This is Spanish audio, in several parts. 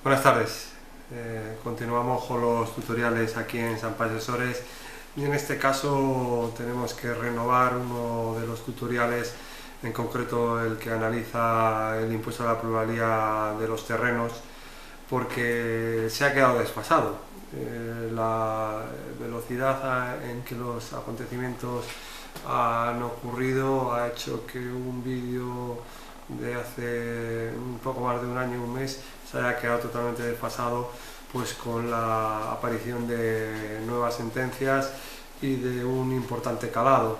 Buenas tardes, continuamos con los tutoriales aquí en Sampa Asesores y en este caso tenemos que renovar uno de los tutoriales, en concreto el que analiza el impuesto a la plusvalía de los terrenos, porque se ha quedado desfasado. La velocidad en que los acontecimientos han ocurrido ha hecho que un vídeo de hace un poco más de un año, un mes, se haya quedado totalmente desfasado, pues con la aparición de nuevas sentencias y de un importante calado.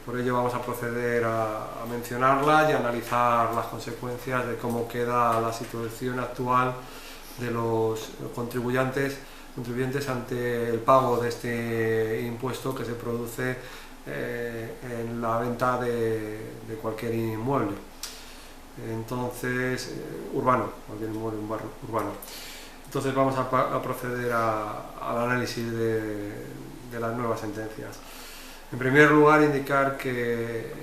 Por ello vamos a proceder a mencionarla y a analizar las consecuencias de cómo queda la situación actual de los contribuyentes ante el pago de este impuesto que se produce en la venta de cualquier inmueble. Entonces, cualquier inmueble urbano. Entonces vamos a proceder al análisis de las nuevas sentencias. En primer lugar, indicar que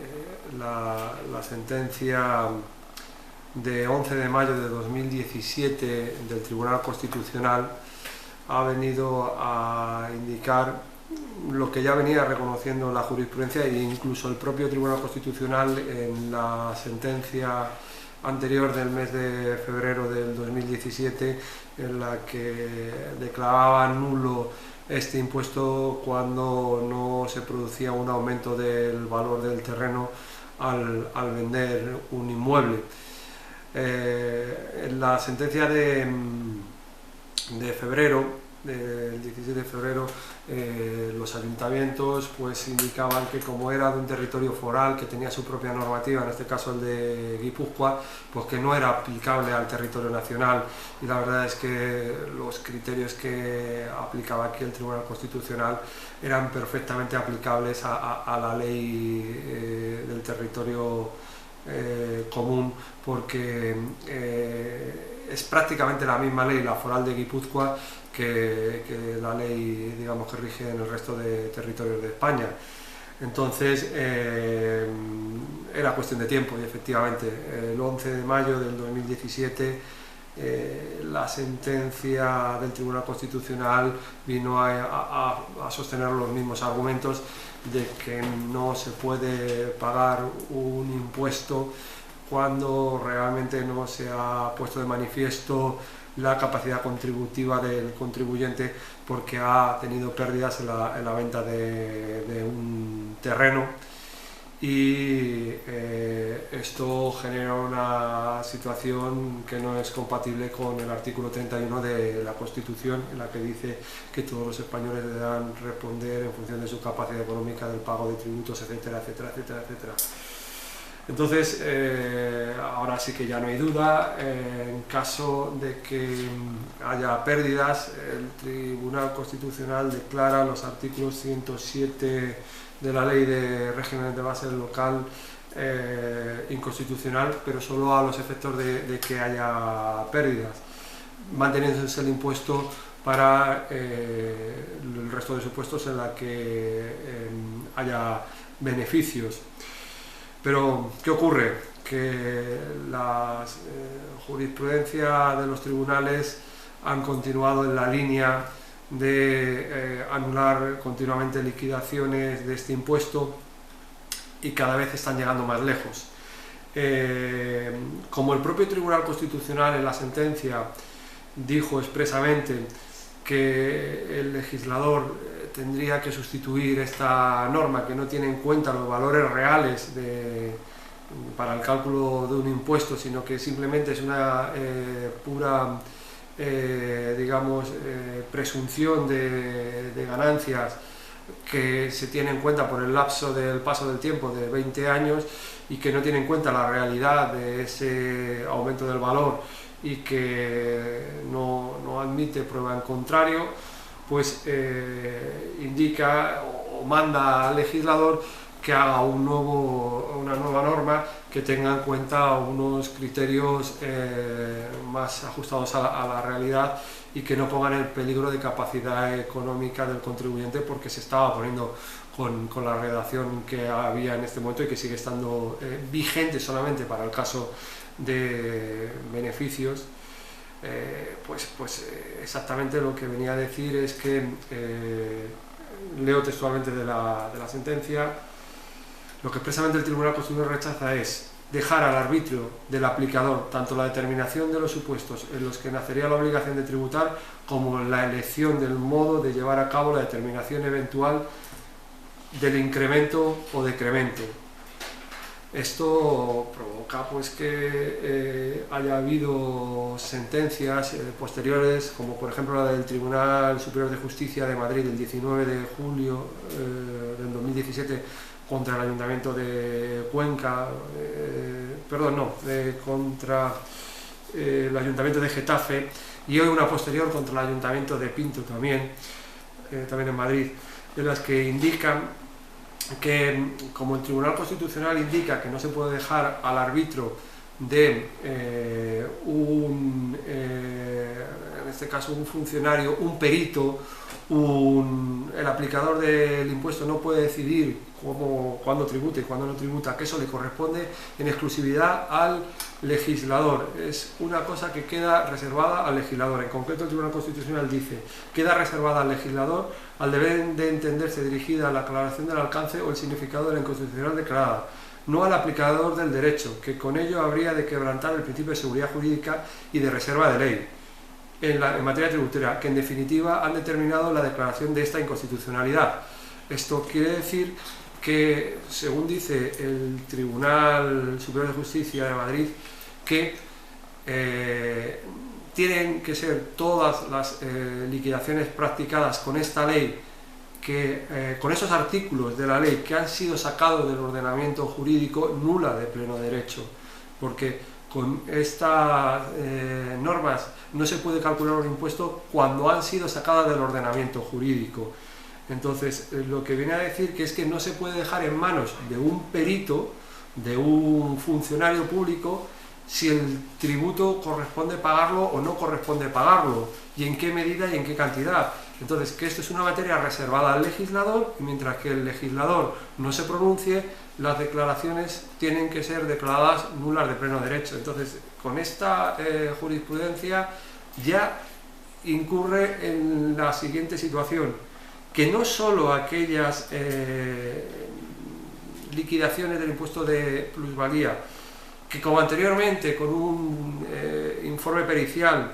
la sentencia de 11 de mayo de 2017 del Tribunal Constitucional ha venido a indicar lo que ya venía reconociendo la jurisprudencia e incluso el propio Tribunal Constitucional en la sentencia anterior del mes de febrero del 2017, en la que declaraba nulo este impuesto cuando no se producía un aumento del valor del terreno al vender un inmueble. En la sentencia de febrero, del 17 de febrero, los ayuntamientos pues indicaban que, como era de un territorio foral que tenía su propia normativa, en este caso el de Guipúzcoa, pues que no era aplicable al territorio nacional, y la verdad es que los criterios que aplicaba aquí el Tribunal Constitucional eran perfectamente aplicables a la ley del territorio común, porque es prácticamente la misma ley, la foral de Guipúzcoa, que la ley, digamos, que rige en el resto de territorios de España. Entonces era cuestión de tiempo, y efectivamente el 11 de mayo del 2017 la sentencia del Tribunal Constitucional vino a sostener los mismos argumentos de que no se puede pagar un impuesto cuando realmente no se ha puesto de manifiesto la capacidad contributiva del contribuyente, porque ha tenido pérdidas en la venta de un terreno, y esto genera una situación que no es compatible con el artículo 31 de la Constitución, en la que dice que todos los españoles deberán responder en función de su capacidad económica del pago de tributos, etcétera, etcétera, etcétera, etcétera. Entonces, ahora sí que ya no hay duda. En caso de que haya pérdidas, el Tribunal Constitucional declara los artículos 107 de la Ley de Régimen de Base Local inconstitucional, pero solo a los efectos de que haya pérdidas, manteniéndose el impuesto para el resto de supuestos en la que haya beneficios. Pero, ¿qué ocurre? Que la jurisprudencia de los tribunales han continuado en la línea de anular continuamente liquidaciones de este impuesto, y cada vez están llegando más lejos. Como el propio Tribunal Constitucional en la sentencia dijo expresamente que el legislador tendría que sustituir esta norma, que no tiene en cuenta los valores reales para el cálculo de un impuesto, sino que simplemente es una pura presunción de ganancias que se tiene en cuenta por el lapso del paso del tiempo de 20 años, y que no tiene en cuenta la realidad de ese aumento del valor, y que no admite prueba en contrario, pues indica o manda al legislador que haga una nueva norma que tenga en cuenta unos criterios más ajustados a la realidad, y que no pongan en peligro de capacidad económica del contribuyente, porque se estaba poniendo con la redacción que había en este momento, y que sigue estando vigente solamente para el caso de beneficios. Exactamente lo que venía a decir es que, leo textualmente de la sentencia, lo que expresamente el Tribunal Constitucional rechaza es dejar al arbitrio del aplicador tanto la determinación de los supuestos en los que nacería la obligación de tributar como la elección del modo de llevar a cabo la determinación eventual del incremento o decremento. Esto provoca pues que haya habido sentencias posteriores, como por ejemplo la del Tribunal Superior de Justicia de Madrid del 19 de julio del 2017 contra el Ayuntamiento de Cuenca, contra el Ayuntamiento de Getafe, y hoy una posterior contra el Ayuntamiento de Pinto también en Madrid, en las que indican que, como el Tribunal Constitucional indica que no se puede dejar al árbitro de en este caso un funcionario, un perito, el aplicador del impuesto no puede decidir cuándo tributa y cuándo no tributa, que eso le corresponde en exclusividad al legislador. Es una cosa que queda reservada al legislador. En concreto, el Tribunal Constitucional dice: queda reservada al legislador al deber de entenderse dirigida a la aclaración del alcance o el significado de la inconstitucional declarada, no al aplicador del derecho, que con ello habría de quebrantar el principio de seguridad jurídica y de reserva de ley en materia tributaria, que en definitiva han determinado la declaración de esta inconstitucionalidad. Esto quiere decir que, según dice el Tribunal Superior de Justicia de Madrid, que tienen que ser todas las liquidaciones practicadas con esta ley, con esos artículos de la ley que han sido sacados del ordenamiento jurídico, nula de pleno derecho, porque con estas normas no se puede calcular un impuesto cuando han sido sacadas del ordenamiento jurídico. Entonces, lo que viene a decir que es que no se puede dejar en manos de un perito, de un funcionario público, si el tributo corresponde pagarlo o no corresponde pagarlo, y en qué medida y en qué cantidad. Entonces, que esto es una materia reservada al legislador, y mientras que el legislador no se pronuncie, las declaraciones tienen que ser declaradas nulas de pleno derecho. Entonces, con esta jurisprudencia ya incurre en la siguiente situación, que no solo aquellas liquidaciones del impuesto de plusvalía, que como anteriormente con un informe pericial,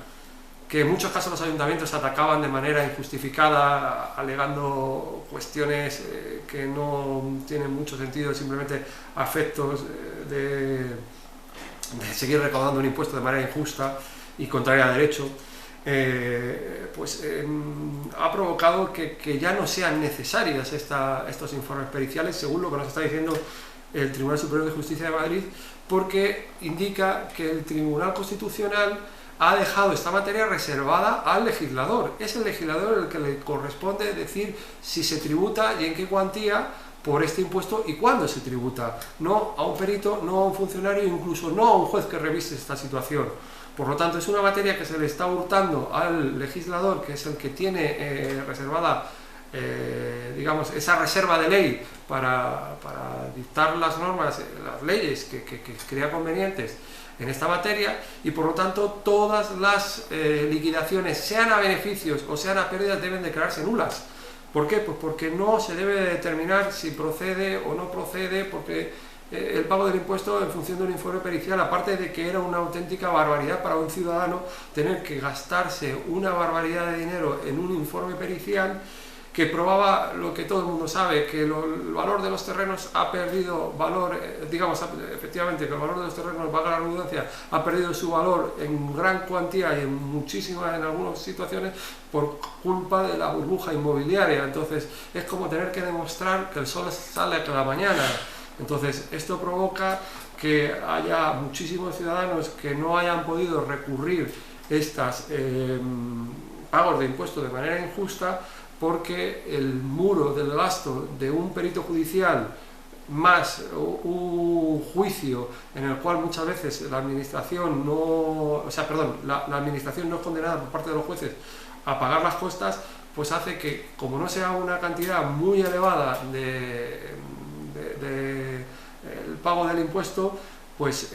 que en muchos casos los ayuntamientos atacaban de manera injustificada, alegando cuestiones que no tienen mucho sentido, simplemente a efectos de seguir recaudando un impuesto de manera injusta y contraria a derecho, ha provocado que ya no sean necesarios estos informes periciales, según lo que nos está diciendo el Tribunal Superior de Justicia de Madrid, porque indica que el Tribunal Constitucional ha dejado esta materia reservada al legislador. Es el legislador el que le corresponde decir si se tributa y en qué cuantía por este impuesto y cuándo se tributa. No a un perito, no a un funcionario, incluso no a un juez que revise esta situación. Por lo tanto, es una materia que se le está hurtando al legislador, que es el que tiene reservada, digamos, esa reserva de ley para dictar las normas, las leyes que crea convenientes en esta materia, y por lo tanto todas las liquidaciones, sean a beneficios o sean a pérdidas, deben declararse nulas. ¿Por qué? Pues porque no se debe determinar si procede o no procede, porque el pago del impuesto en función de un informe pericial, aparte de que era una auténtica barbaridad para un ciudadano tener que gastarse una barbaridad de dinero en un informe pericial que probaba lo que todo el mundo sabe, que el valor de los terrenos ha perdido valor, efectivamente, que el valor de los terrenos, valga la redundancia, ha perdido su valor en gran cuantía y en algunas situaciones, por culpa de la burbuja inmobiliaria. Entonces, es como tener que demostrar que el sol sale cada mañana. Entonces, esto provoca que haya muchísimos ciudadanos que no hayan podido recurrir estos pagos de impuestos de manera injusta, porque el muro del gasto de un perito judicial más un juicio en el cual muchas veces la administración la administración no es condenada por parte de los jueces a pagar las costas, pues hace que, como no sea una cantidad muy elevada el pago del impuesto, pues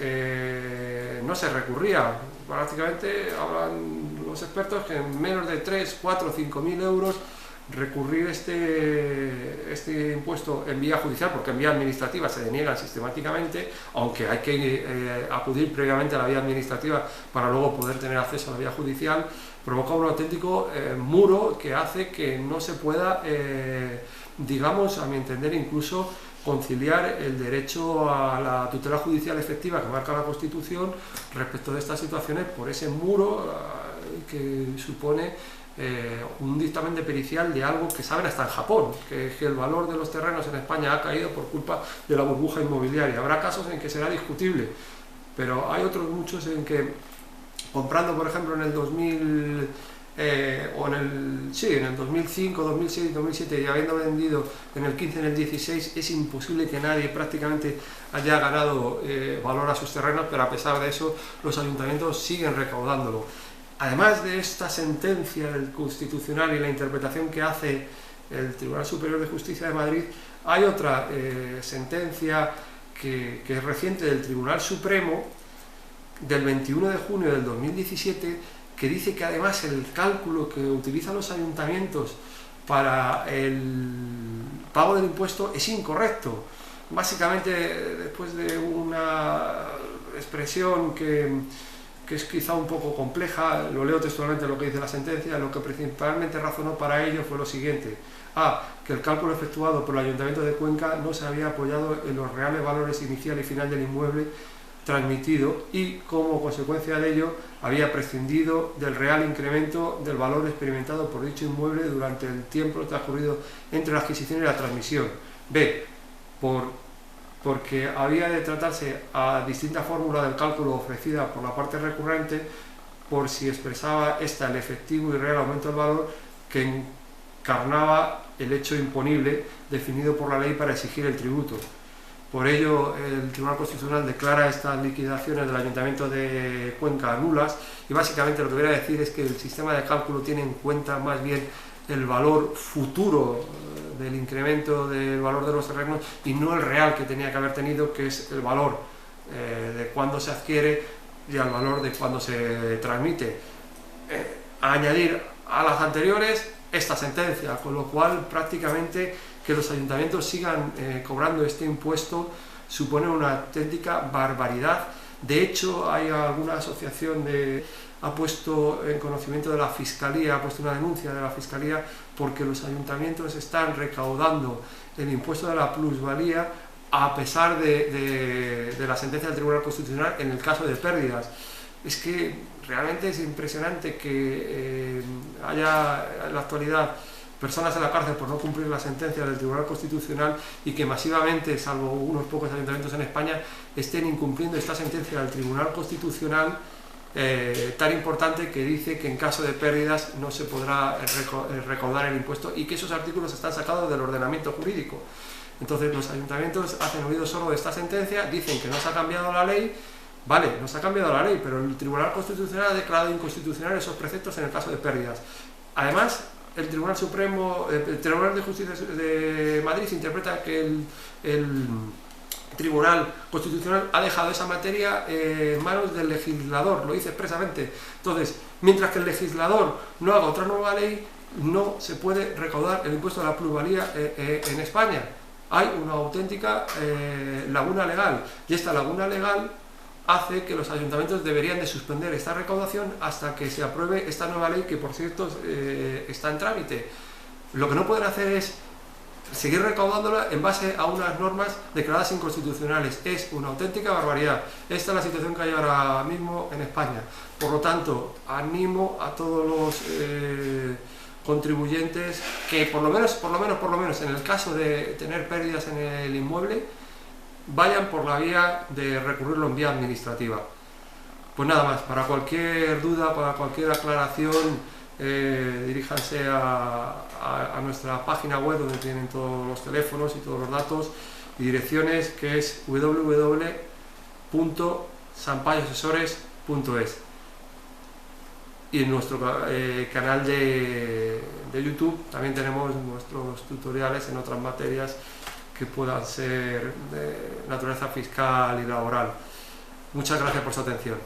no se recurría. Prácticamente hablan los expertos que en menos de 3, 4, 5.000 euros recurrir este impuesto en vía judicial, porque en vía administrativa se deniegan sistemáticamente, aunque hay que acudir previamente a la vía administrativa para luego poder tener acceso a la vía judicial, provoca un auténtico muro que hace que no se pueda, digamos, a mi entender, incluso conciliar el derecho a la tutela judicial efectiva que marca la Constitución respecto de estas situaciones por ese muro que supone un dictamen de pericial de algo que saben hasta en Japón, que el valor de los terrenos en España ha caído por culpa de la burbuja inmobiliaria. Habrá casos en que será discutible, pero hay otros muchos en que, comprando por ejemplo en el 2000 en el 2005, 2006, 2007 y habiendo vendido en el 15, en el 16, es imposible que nadie prácticamente haya ganado valor a sus terrenos, pero a pesar de eso los ayuntamientos siguen recaudándolo. Además de esta sentencia del Constitucional y la interpretación que hace el Tribunal Superior de Justicia de Madrid, hay otra sentencia que es reciente del Tribunal Supremo del 21 de junio del 2017, que dice que además el cálculo que utilizan los ayuntamientos para el pago del impuesto es incorrecto. Básicamente, después de una expresión que es quizá un poco compleja, lo leo textualmente lo que dice la sentencia, lo que principalmente razonó para ello fue lo siguiente: que el cálculo efectuado por el Ayuntamiento de Cuenca no se había apoyado en los reales valores inicial y final del inmueble transmitido y, como consecuencia de ello, había prescindido del real incremento del valor experimentado por dicho inmueble durante el tiempo transcurrido entre la adquisición y la transmisión. Porque había de tratarse a distinta fórmula del cálculo ofrecida por la parte recurrente, por si expresaba esta el efectivo y real aumento del valor que encarnaba el hecho imponible definido por la ley para exigir el tributo. Por ello, el Tribunal Constitucional declara estas liquidaciones del Ayuntamiento de Cuenca nulas, y básicamente lo que viene a decir es que el sistema de cálculo tiene en cuenta más bien el valor futuro del incremento del valor de los terrenos y no el real que tenía que haber tenido, que es el valor de cuando se adquiere y el valor de cuando se transmite. A añadir a las anteriores esta sentencia, con lo cual prácticamente que los ayuntamientos sigan cobrando este impuesto supone una auténtica barbaridad. De hecho, hay alguna asociación ha puesto en conocimiento de la Fiscalía, ha puesto una denuncia de la Fiscalía porque los ayuntamientos están recaudando el impuesto de la plusvalía a pesar de la sentencia del Tribunal Constitucional en el caso de pérdidas. Es que realmente es impresionante que haya en la actualidad personas en la cárcel por no cumplir la sentencia del Tribunal Constitucional y que masivamente, salvo unos pocos ayuntamientos en España, estén incumpliendo esta sentencia del Tribunal Constitucional tan importante que dice que en caso de pérdidas no se podrá recaudar el impuesto y que esos artículos están sacados del ordenamiento jurídico. Entonces los ayuntamientos hacen oído sordo de esta sentencia, dicen que no se ha cambiado la ley. Vale, no se ha cambiado la ley, pero el Tribunal Constitucional ha declarado inconstitucionales esos preceptos en el caso de pérdidas. Además, el Tribunal de Justicia de Madrid interpreta que el Tribunal Constitucional ha dejado esa materia en manos del legislador, lo dice expresamente. Entonces, mientras que el legislador no haga otra nueva ley, no se puede recaudar el impuesto de la plusvalía en España. Hay una auténtica laguna legal, y esta laguna legal hace que los ayuntamientos deberían de suspender esta recaudación hasta que se apruebe esta nueva ley, que por cierto está en trámite. Lo que no pueden hacer es seguir recaudándola en base a unas normas declaradas inconstitucionales. Es una auténtica barbaridad. Esta es la situación que hay ahora mismo en España. Por lo tanto, animo a todos los contribuyentes que por lo menos en el caso de tener pérdidas en el inmueble, vayan por la vía de recurrirlo en vía administrativa. Pues nada más, para cualquier duda, para cualquier aclaración, diríjanse a nuestra página web, donde tienen todos los teléfonos y todos los datos y direcciones, que es www.sampayoasesores.es. Y en nuestro canal de YouTube también tenemos nuestros tutoriales en otras materias que puedan ser de naturaleza fiscal y laboral. Muchas gracias por su atención.